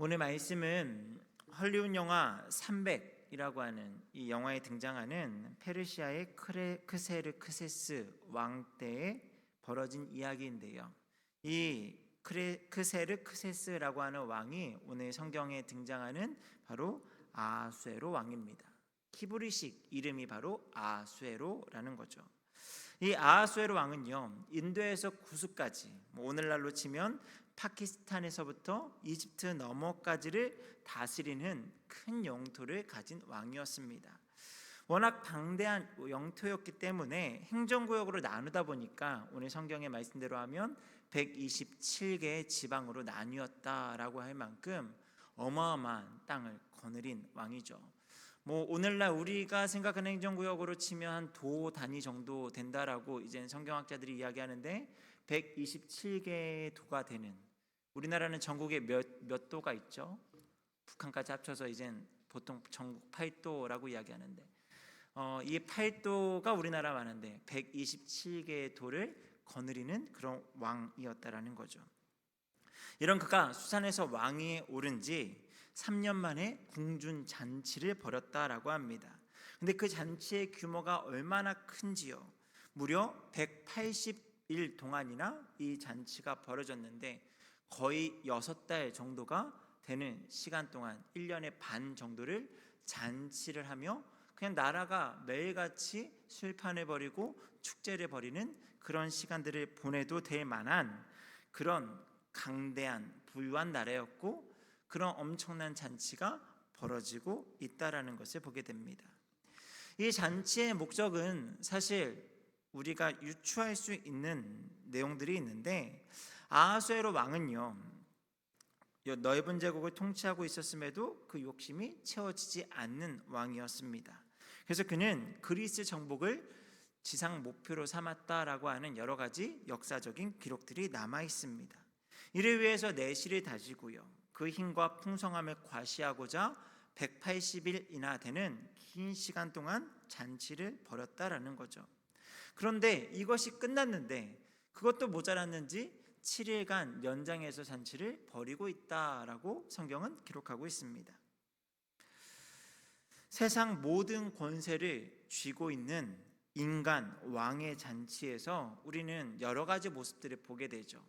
오늘 말씀은 헐리우드 영화 300이라고 하는 이 영화에 등장하는 페르시아의 크세르크세스 왕 때에 벌어진 이야기인데요. 이 크세르크세스라고 하는 왕이 오늘 성경에 등장하는 바로 아수에로 왕입니다. 히브리식 이름이 바로 아수에로라는 거죠. 이 아하수에로 왕은요, 인도에서 구스까지, 오늘날로 치면 파키스탄에서부터 이집트 너머까지를 다스리는 큰 영토를 가진 왕이었습니다. 워낙 방대한 영토였기 때문에 행정구역으로 나누다 보니까 오늘 성경의 말씀대로 하면 127개의 지방으로 나뉘었다라고 할 만큼 어마어마한 땅을 거느린 왕이죠. 오늘날 우리가 생각하는 행정구역으로 치면 한 도 단위 정도 된다라고 이제 성경학자들이 이야기하는데 127개의 도가 되는, 우리나라는 전국에 몇 도가 있죠? 북한까지 합쳐서 이젠 보통 전국 8도라고 이야기하는데 이 8도가 우리나라 많은데 127개의 도를 거느리는 그런 왕이었다라는 거죠. 이런 그가 수산에서 왕위에 오른 지 3년 만에 궁중 잔치를 벌였다라고 합니다. 근데 그 잔치의 규모가 얼마나 큰지요. 무려 180일 동안이나 이 잔치가 벌어졌는데 거의 6달 정도가 되는 시간 동안 1년의 반 정도를 잔치를 하며 그냥 나라가 매일같이 술판을 벌이고 축제를 벌이는 그런 시간들을 보내도 될 만한 그런 강대한 부유한 나라였고, 그런 엄청난 잔치가 벌어지고 있다라는 것을 보게 됩니다. 이 잔치의 목적은 사실 우리가 유추할 수 있는 내용들이 있는데, 아하수에로 왕은요, 넓은 제국을 통치하고 있었음에도 그 욕심이 채워지지 않는 왕이었습니다. 그래서 그는 그리스 정복을 지상 목표로 삼았다라고 하는 여러 가지 역사적인 기록들이 남아 있습니다. 이를 위해서 내실을 다지고요, 그 힘과 풍성함을 과시하고자 180일이나 되는 긴 시간 동안 잔치를 벌였다라는 거죠. 그런데 이것이 끝났는데 그것도 모자랐는지 7일간 연장해서 잔치를 벌이고 있다라고 성경은 기록하고 있습니다. 세상 모든 권세를 쥐고 있는 인간 왕의 잔치에서 우리는 여러 가지 모습들을 보게 되죠.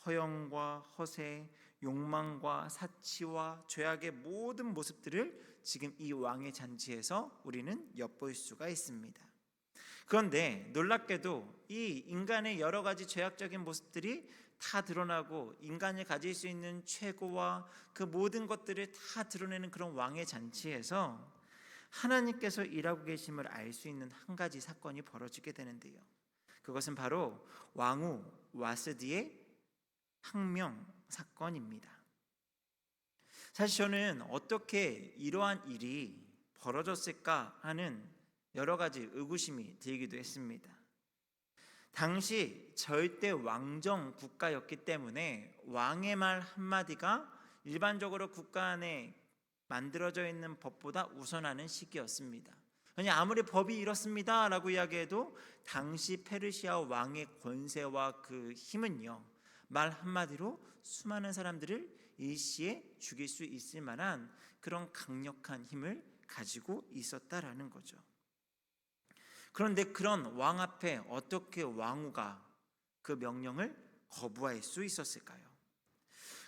허영과 허세, 욕망과 사치와 죄악의 모든 모습들을 지금 이 왕의 잔치에서 우리는 엿볼 수가 있습니다. 그런데 놀랍게도 이 인간의 여러 가지 죄악적인 모습들이 다 드러나고 인간이 가질 수 있는 최고와 그 모든 것들을 다 드러내는 그런 왕의 잔치에서 하나님께서 일하고 계심을 알 수 있는 한 가지 사건이 벌어지게 되는데요, 그것은 바로 왕후 와스디의 항명 사건입니다. 사실 저는 어떻게 이러한 일이 벌어졌을까 하는 여러 가지 의구심이 들기도 했습니다. 당시 절대 왕정 국가였기 때문에 왕의 말 한마디가 일반적으로 국가 안에 만들어져 있는 법보다 우선하는 시기였습니다. 아무리 법이 이렇습니다 라고 이야기해도 당시 페르시아 왕의 권세와 그 힘은요, 말 한마디로 수많은 사람들을 일시에 죽일 수 있을 만한 그런 강력한 힘을 가지고 있었다라는 거죠. 그런데 그런 왕 앞에 어떻게 왕후가 그 명령을 거부할 수 있었을까요?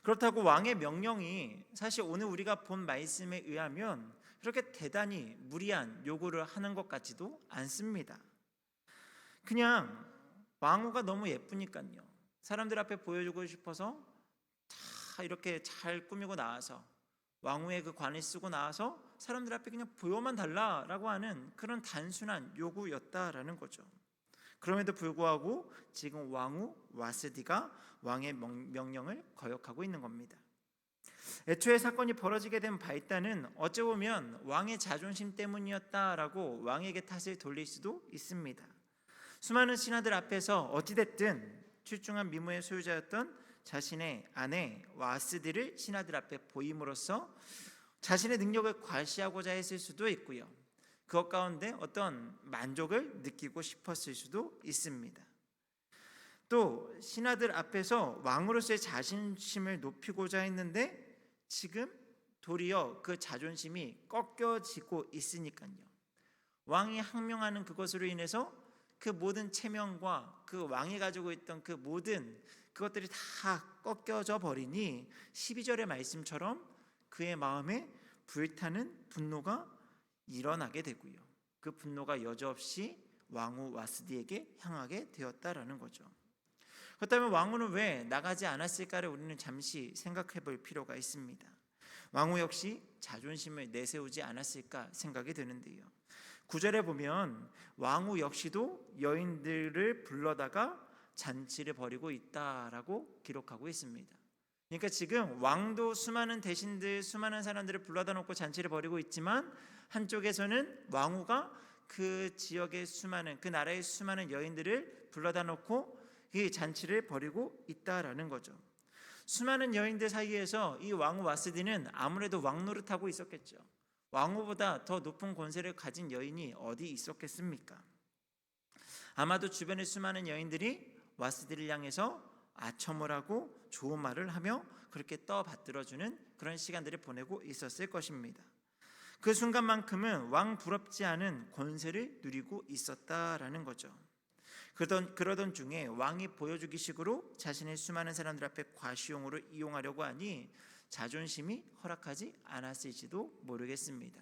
그렇다고 왕의 명령이 사실 오늘 우리가 본 말씀에 의하면 그렇게 대단히 무리한 요구를 하는 것 같지도 않습니다. 그냥 왕후가 너무 예쁘니까요, 사람들 앞에 보여주고 싶어서 다 이렇게 잘 꾸미고 나와서 왕후의 그 관을 쓰고 나와서 사람들 앞에 그냥 보여만 달라라고 하는 그런 단순한 요구였다라는 거죠. 그럼에도 불구하고 지금 왕후 와스디가 왕의 명령을 거역하고 있는 겁니다. 애초에 사건이 벌어지게 된 발단은 어찌 보면 왕의 자존심 때문이었다라고 왕에게 탓을 돌릴 수도 있습니다. 수많은 신하들 앞에서 어찌됐든 출중한 미모의 소유자였던 자신의 아내 와스디를 신하들 앞에 보임으로써 자신의 능력을 과시하고자 했을 수도 있고요, 그것 가운데 어떤 만족을 느끼고 싶었을 수도 있습니다. 또 신하들 앞에서 왕으로서의 자신심을 높이고자 했는데 지금 도리어 그 자존심이 꺾여지고 있으니까요. 왕이 항명하는 그것으로 인해서 그 모든 체면과 그 왕이 가지고 있던 그 모든 그것들이 다 꺾여져 버리니 12절의 말씀처럼 그의 마음에 불타는 분노가 일어나게 되고요. 그 분노가 여지없이 왕후 와스디에게 향하게 되었다라는 거죠. 그렇다면 왕후는 왜 나가지 않았을까를 우리는 잠시 생각해 볼 필요가 있습니다. 왕후 역시 자존심을 내세우지 않았을까 생각이 드는데요. 9절에 보면 왕후 역시도 여인들을 불러다가 잔치를 벌이고 있다라고 기록하고 있습니다. 그러니까 지금 왕도 수많은 대신들, 수많은 사람들을 불러다 놓고 잔치를 벌이고 있지만 한쪽에서는 왕후가 그 지역의 수많은, 그 나라의 수많은 여인들을 불러다 놓고 이 잔치를 벌이고 있다라는 거죠. 수많은 여인들 사이에서 이 왕후 와스디는 아무래도 왕 노릇하고 있었겠죠. 왕후보다 더 높은 권세를 가진 여인이 어디 있었겠습니까? 아마도 주변의 수많은 여인들이 와스디를 향해서 아첨을 하고 좋은 말을 하며 그렇게 떠받들어주는 그런 시간들을 보내고 있었을 것입니다. 그 순간만큼은 왕 부럽지 않은 권세를 누리고 있었다라는 거죠. 그러던 중에 왕이 보여주기식으로 자신의 수많은 사람들 앞에 과시용으로 이용하려고 하니 자존심이 허락하지 않았을지도 모르겠습니다.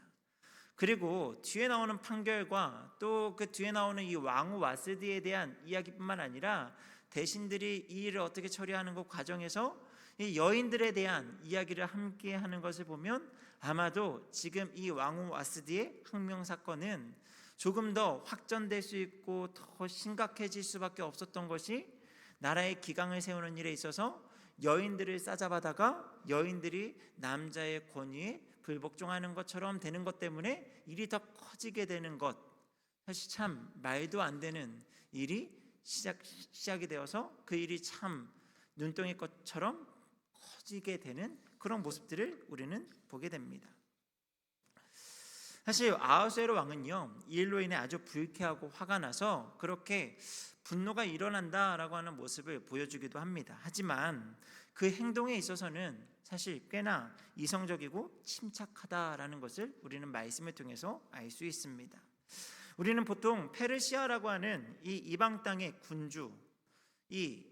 그리고 뒤에 나오는 판결과 또 그 뒤에 나오는 이 왕후 와스디에 대한 이야기뿐만 아니라 대신들이 이 일을 어떻게 처리하는 것 과정에서 이 여인들에 대한 이야기를 함께 하는 것을 보면 아마도 지금 이 왕후 와스디의 항명 사건은 조금 더 확전될 수 있고 더 심각해질 수밖에 없었던 것이 나라의 기강을 세우는 일에 있어서 여인들을 싸잡아다가 여인들이 남자의 권위에 불복종하는 것처럼 되는 것 때문에 일이 더 커지게 되는 것, 사실 참 말도 안 되는 일이 시작이 되어서 그 일이 참 눈덩이 것처럼 커지게 되는 그런 모습들을 우리는 보게 됩니다. 사실 아하수에로 왕은요, 이 일로 인해 아주 불쾌하고 화가 나서 그렇게 분노가 일어난다라고 하는 모습을 보여주기도 합니다. 하지만 그 행동에 있어서는 사실 꽤나 이성적이고 침착하다라는 것을 우리는 말씀을 통해서 알 수 있습니다. 우리는 보통 페르시아라고 하는 이 이방 땅의 군주, 이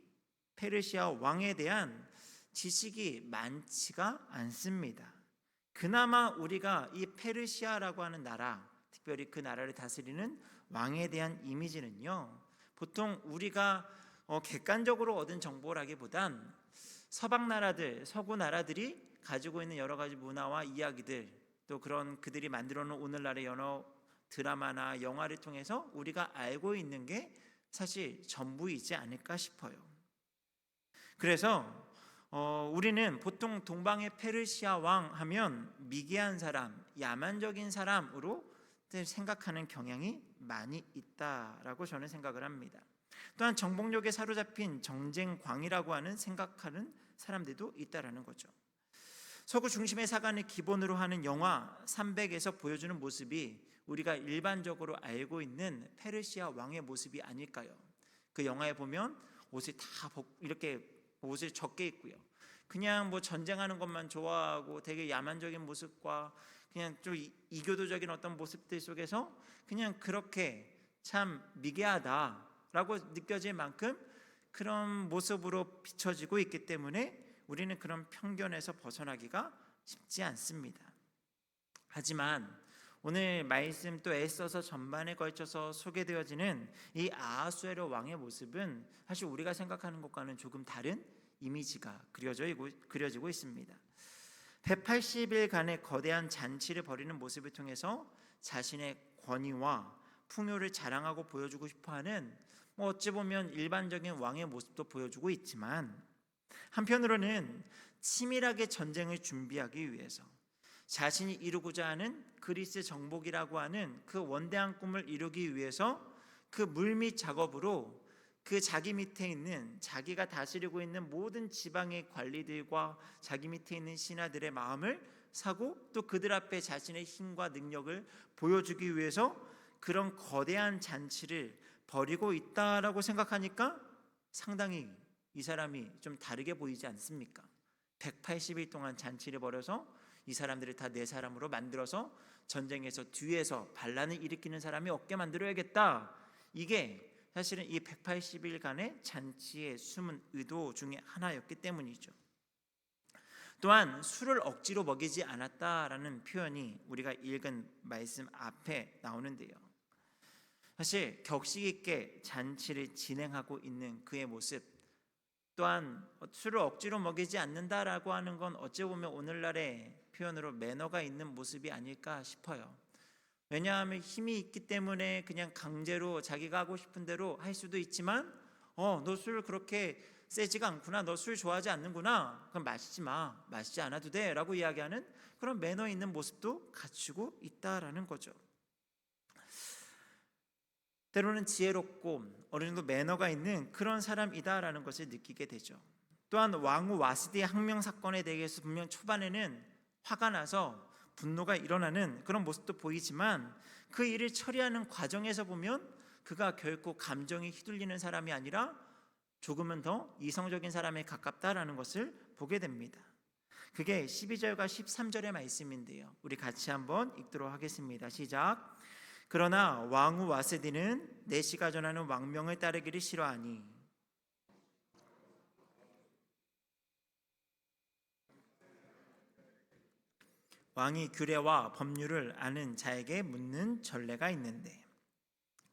페르시아 왕에 대한 지식이 많지가 않습니다. 그나마 우리가 이 페르시아라고 하는 나라, 특별히 그 나라를 다스리는 왕에 대한 이미지는요, 보통 우리가 객관적으로 얻은 정보라기보단 서방 나라들, 서구 나라들이 가지고 있는 여러 가지 문화와 이야기들, 또 그런 그들이 만들어 놓은 오늘날의 여러 드라마나 영화를 통해서 우리가 알고 있는 게 사실 전부이지 않을까 싶어요. 그래서 우리는 보통 동방의 페르시아 왕 하면 미개한 사람, 야만적인 사람으로 생각하는 경향이 많이 있다라고 저는 생각을 합니다. 또한 정복력에 사로잡힌 정쟁광이라고 하는 생각하는 사람들도 있다라는 거죠. 서구 중심의 사관을 기본으로 하는 영화 300에서 보여주는 모습이 우리가 일반적으로 알고 있는 페르시아 왕의 모습이 아닐까요? 그 영화에 보면 옷을 다 이렇게 옷을 적게 입고요. 그냥 뭐 전쟁하는 것만 좋아하고 되게 야만적인 모습과 그냥 좀 이교도적인 어떤 모습들 속에서 그냥 그렇게 참 미개하다라고 느껴질 만큼 그런 모습으로 비춰지고 있기 때문에 우리는 그런 편견에서 벗어나기가 쉽지 않습니다. 하지만 오늘 말씀 또 애써서 전반에 걸쳐서 소개되어지는 이 아하수에로 왕의 모습은 사실 우리가 생각하는 것과는 조금 다른 이미지가 그려지고 있습니다. 180일간의 거대한 잔치를 벌이는 모습을 통해서 자신의 권위와 풍요를 자랑하고 보여주고 싶어하는 어찌 보면 일반적인 왕의 모습도 보여주고 있지만 한편으로는 치밀하게 전쟁을 준비하기 위해서 자신이 이루고자 하는 그리스 정복이라고 하는 그 원대한 꿈을 이루기 위해서 그 물밑 작업으로 그 자기 밑에 있는 자기가 다스리고 있는 모든 지방의 관리들과 자기 밑에 있는 신하들의 마음을 사고 또 그들 앞에 자신의 힘과 능력을 보여주기 위해서 그런 거대한 잔치를 벌이고 있다라고 생각하니까 상당히 이 사람이 좀 다르게 보이지 않습니까? 180일 동안 잔치를 벌여서 이 사람들을 다 내 사람으로 만들어서 전쟁에서 뒤에서 반란을 일으키는 사람이 없게 만들어야겠다. 이게 사실은 이 180일간의 잔치의 숨은 의도 중에 하나였기 때문이죠. 또한 술을 억지로 먹이지 않았다라는 표현이 우리가 읽은 말씀 앞에 나오는데요. 사실 격식 있게 잔치를 진행하고 있는 그의 모습, 또한 술을 억지로 먹이지 않는다라고 하는 건 어찌 보면 오늘날의 표현으로 매너가 있는 모습이 아닐까 싶어요. 왜냐하면 힘이 있기 때문에 그냥 강제로 자기가 하고 싶은 대로 할 수도 있지만 너 술 그렇게 세지가 않구나, 너 술 좋아하지 않는구나, 그럼 마시지 마, 마시지 않아도 돼 라고 이야기하는 그런 매너 있는 모습도 갖추고 있다라는 거죠. 때로는 지혜롭고 어느 정도 매너가 있는 그런 사람이다라는 것을 느끼게 되죠. 또한 왕후 와스디의 항명 사건에 대해서 분명 초반에는 화가 나서 분노가 일어나는 그런 모습도 보이지만 그 일을 처리하는 과정에서 보면 그가 결코 감정이 휘둘리는 사람이 아니라 조금은 더 이성적인 사람에 가깝다라는 것을 보게 됩니다. 그게 12절과 13절의 말씀인데요. 우리 같이 한번 읽도록 하겠습니다. 시작. 그러나 왕후 와스디는 내시가 전하는 왕명을 따르기를 싫어하니 왕이 규례와 법률을 아는 자에게 묻는 전례가 있는데,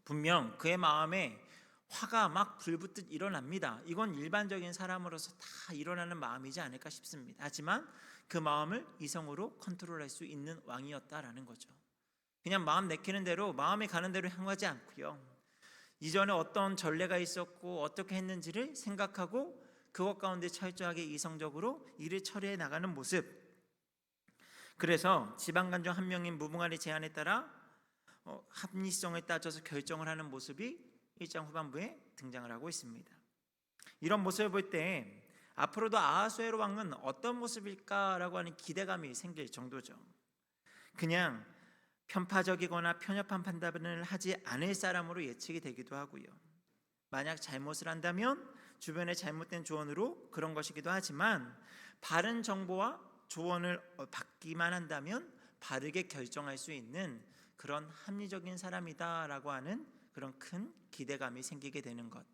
분명 그의 마음에 화가 막 불붙듯 일어납니다. 이건 일반적인 사람으로서 다 일어나는 마음이지 않을까 싶습니다. 하지만 그 마음을 이성으로 컨트롤할 수 있는 왕이었다라는 거죠. 그냥 마음 내키는 대로, 마음이 가는 대로 행하지 않고요, 이전에 어떤 전례가 있었고 어떻게 했는지를 생각하고 그것 가운데 철저하게 이성적으로 일을 처리해 나가는 모습. 그래서 지방관 중 한 명인 무붕안의 제안에 따라 합리성을 따져서 결정을 하는 모습이 1장 후반부에 등장을 하고 있습니다. 이런 모습을 볼 때 앞으로도 아하수에로 왕은 어떤 모습일까라고 하는 기대감이 생길 정도죠. 그냥 편파적이거나 편협한 판단을 하지 않을 사람으로 예측이 되기도 하고요. 만약 잘못을 한다면 주변의 잘못된 조언으로 그런 것이기도 하지만 바른 정보와 조언을 받기만 한다면 바르게 결정할 수 있는 그런 합리적인 사람이다라고 하는 그런 큰 기대감이 생기게 되는 것,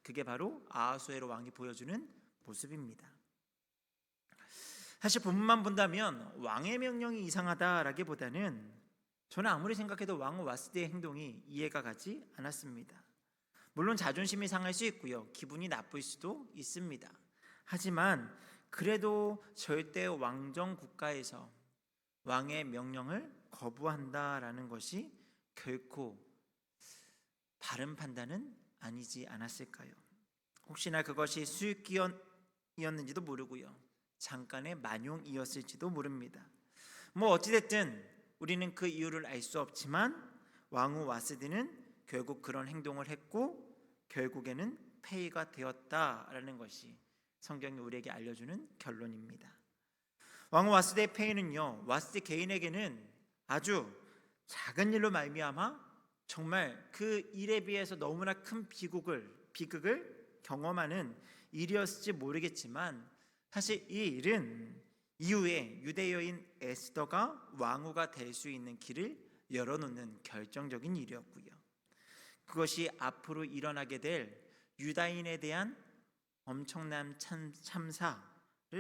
그게 바로 아하수에로 왕이 보여주는 모습입니다. 사실 본문만 본다면 왕의 명령이 이상하다라기보다는 저는 아무리 생각해도 왕후 와스디의 행동이 이해가 가지 않았습니다. 물론 자존심이 상할 수 있고요, 기분이 나쁠 수도 있습니다. 하지만 그래도 절대 왕정 국가에서 왕의 명령을 거부한다라는 것이 결코 바른 판단은 아니지 않았을까요? 혹시나 그것이 수익기였는지도 모르고요, 잠깐의 만용이었을지도 모릅니다. 어찌됐든 우리는 그 이유를 알 수 없지만 왕후 와스디는 결국 그런 행동을 했고 결국에는 폐위가 되었다라는 것이 성경이 우리에게 알려주는 결론입니다. 왕후 와스디의 폐위는요, 와스디 개인에게는 아주 작은 일로 말미암아 정말 그 일에 비해서 너무나 큰 비극을 경험하는 일이었을지 모르겠지만 사실 이 일은 이후에 유대 여인 에스더가 왕후가 될 수 있는 길을 열어놓는 결정적인 일이었고요, 그것이 앞으로 일어나게 될 유다인에 대한 엄청난 참사를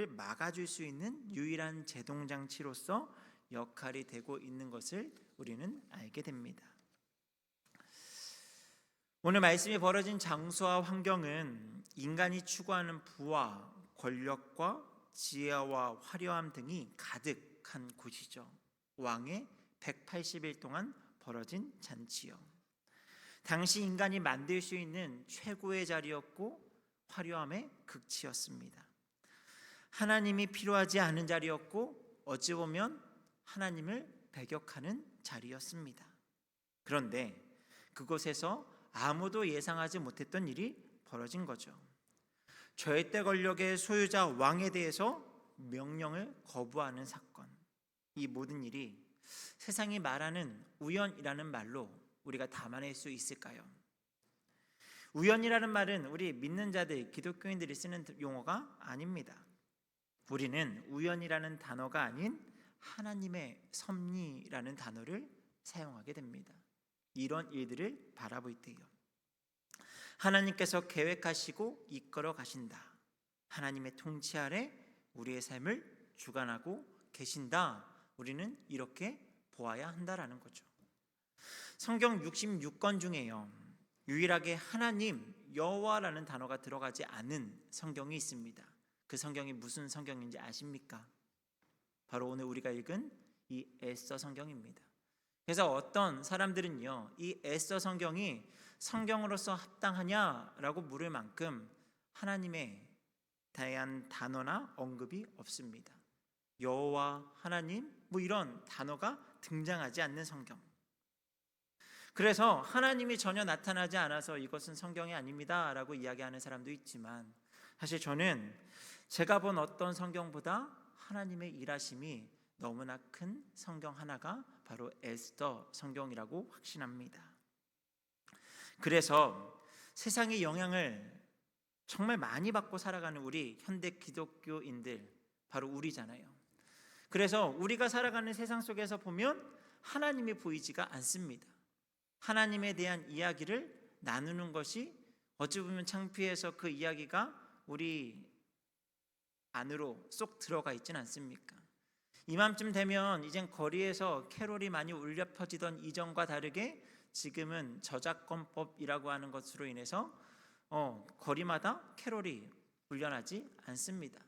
막아줄 수 있는 유일한 제동장치로서 역할이 되고 있는 것을 우리는 알게 됩니다. 오늘 말씀이 벌어진 장소와 환경은 인간이 추구하는 부와 권력과 지혜와 화려함 등이 가득한 곳이죠. 왕의 180일 동안 벌어진 잔치요, 당시 인간이 만들 수 있는 최고의 자리였고 화려함의 극치였습니다. 하나님이 필요하지 않은 자리였고 어찌 보면 하나님을 배격하는 자리였습니다. 그런데 그곳에서 아무도 예상하지 못했던 일이 벌어진 거죠. 절대 권력의 소유자 왕에 대해서 명령을 거부하는 사건. 이 모든 일이 세상이 말하는 우연이라는 말로 우리가 담아낼 수 있을까요? 우연이라는 말은 우리 믿는 자들, 기독교인들이 쓰는 용어가 아닙니다. 우리는 우연이라는 단어가 아닌 하나님의 섭리라는 단어를 사용하게 됩니다. 이런 일들을 바라볼 때요, 하나님께서 계획하시고 이끌어 가신다. 하나님의 통치 아래 우리의 삶을 주관하고 계신다. 우리는 이렇게 보아야 한다라는 거죠. 성경 66권 중에요, 유일하게 하나님, 여호와라는 단어가 들어가지 않은 성경이 있습니다. 그 성경이 무슨 성경인지 아십니까? 바로 오늘 우리가 읽은 이 에스더 성경입니다. 그래서 어떤 사람들은요, 이 에스더 성경이 성경으로서 합당하냐라고 물을 만큼 하나님에 대한 단어나 언급이 없습니다. 여호와, 하나님 이런 단어가 등장하지 않는 성경. 그래서 하나님이 전혀 나타나지 않아서 이것은 성경이 아닙니다 라고 이야기하는 사람도 있지만, 사실 저는 제가 본 어떤 성경보다 하나님의 일하심이 너무나 큰 성경 하나가 바로 에스더 성경이라고 확신합니다. 그래서 세상의 영향을 정말 많이 받고 살아가는 우리 현대 기독교인들, 바로 우리잖아요. 그래서 우리가 살아가는 세상 속에서 보면 하나님이 보이지가 않습니다. 하나님에 대한 이야기를 나누는 것이 어찌 보면 창피해서 그 이야기가 우리 안으로 쏙 들어가 있진 않습니까? 이맘쯤 되면 이젠 거리에서 캐롤이 많이 울려 퍼지던 이전과 다르게 지금은 저작권법이라고 하는 것으로 인해서 거리마다 캐롤이 울려나지 않습니다.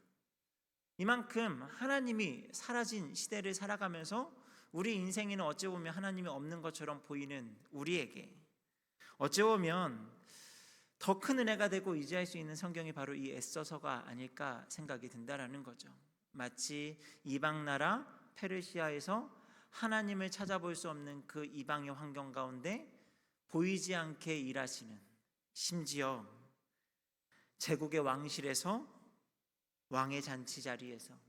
이만큼 하나님이 사라진 시대를 살아가면서 우리 인생에는 어찌 보면 하나님이 없는 것처럼 보이는 우리에게 어찌 보면 더 큰 은혜가 되고 의지할 수 있는 성경이 바로 이 에스더서가 아닐까 생각이 든다라는 거죠. 마치 이방 나라 페르시아에서 하나님을 찾아볼 수 없는 그 이방의 환경 가운데 보이지 않게 일하시는, 심지어 제국의 왕실에서, 왕의 잔치 자리에서,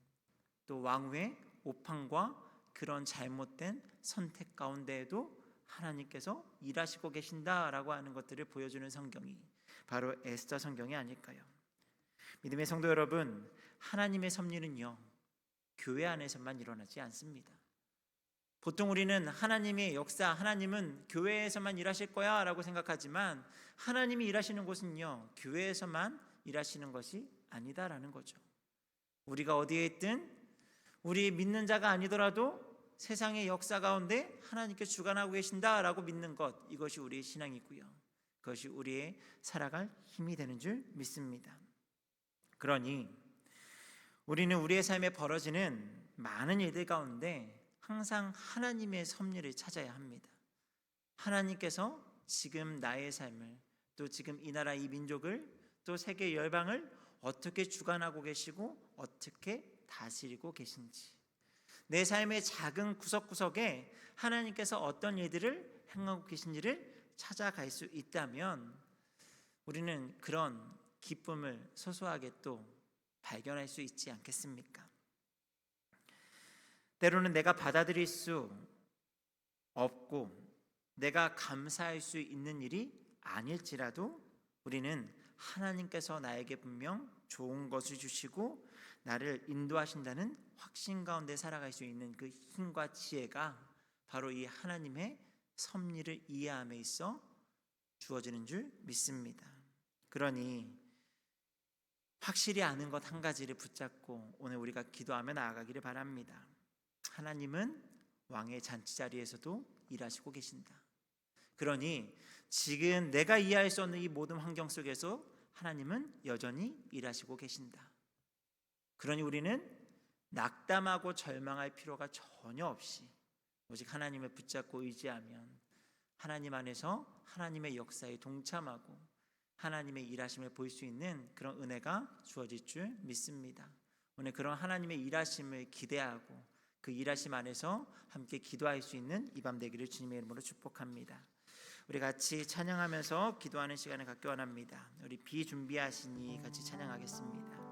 또 왕후의 오판과 그런 잘못된 선택 가운데에도 하나님께서 일하시고 계신다라고 하는 것들을 보여주는 성경이 바로 에스더 성경이 아닐까요? 믿음의 성도 여러분, 하나님의 섭리는요, 교회 안에서만 일어나지 않습니다. 보통 우리는 하나님의 역사, 하나님은 교회에서만 일하실 거야 라고 생각하지만, 하나님이 일하시는 곳은요, 교회에서만 일하시는 것이 아니다라는 거죠. 우리가 어디에 있든, 우리 믿는 자가 아니더라도 세상의 역사 가운데 하나님께 주관하고 계신다라고 믿는 것, 이것이 우리의 신앙이고요, 그것이 우리의 살아갈 힘이 되는 줄 믿습니다. 그러니 우리는 우리의 삶에 벌어지는 많은 일들 가운데 항상 하나님의 섭리를 찾아야 합니다. 하나님께서 지금 나의 삶을, 또 지금 이 나라 이 민족을, 또 세계 열방을 어떻게 주관하고 계시고 어떻게 다스리고 계신지, 내 삶의 작은 구석구석에 하나님께서 어떤 일들을 행하고 계신지를 찾아갈 수 있다면 우리는 그런 기쁨을 소소하게 또 발견할 수 있지 않겠습니까? 때로는 내가 받아들일 수 없고 내가 감사할 수 있는 일이 아닐지라도 우리는 하나님께서 나에게 분명 좋은 것을 주시고 나를 인도하신다는 확신 가운데 살아갈 수 있는 그 힘과 지혜가 바로 이 하나님의 섭리를 이해함에 있어 주어지는 줄 믿습니다. 그러니 확실히 아는 것 한 가지를 붙잡고 오늘 우리가 기도하며 나아가기를 바랍니다. 하나님은 왕의 잔치 자리에서도 일하시고 계신다. 그러니 지금 내가 이해할 수 없는 이 모든 환경 속에서 하나님은 여전히 일하시고 계신다. 그러니 우리는 낙담하고 절망할 필요가 전혀 없이 오직 하나님을 붙잡고 의지하면 하나님 안에서 하나님의 역사에 동참하고 하나님의 일하심을 볼 수 있는 그런 은혜가 주어질 줄 믿습니다. 오늘 그런 하나님의 일하심을 기대하고 그 일하심 안에서 함께 기도할 수 있는 이 밤 되기를 주님의 이름으로 축복합니다. 우리 같이 찬양하면서 기도하는 시간을 갖기 원합니다. 우리 비준비하시니 같이 찬양하겠습니다.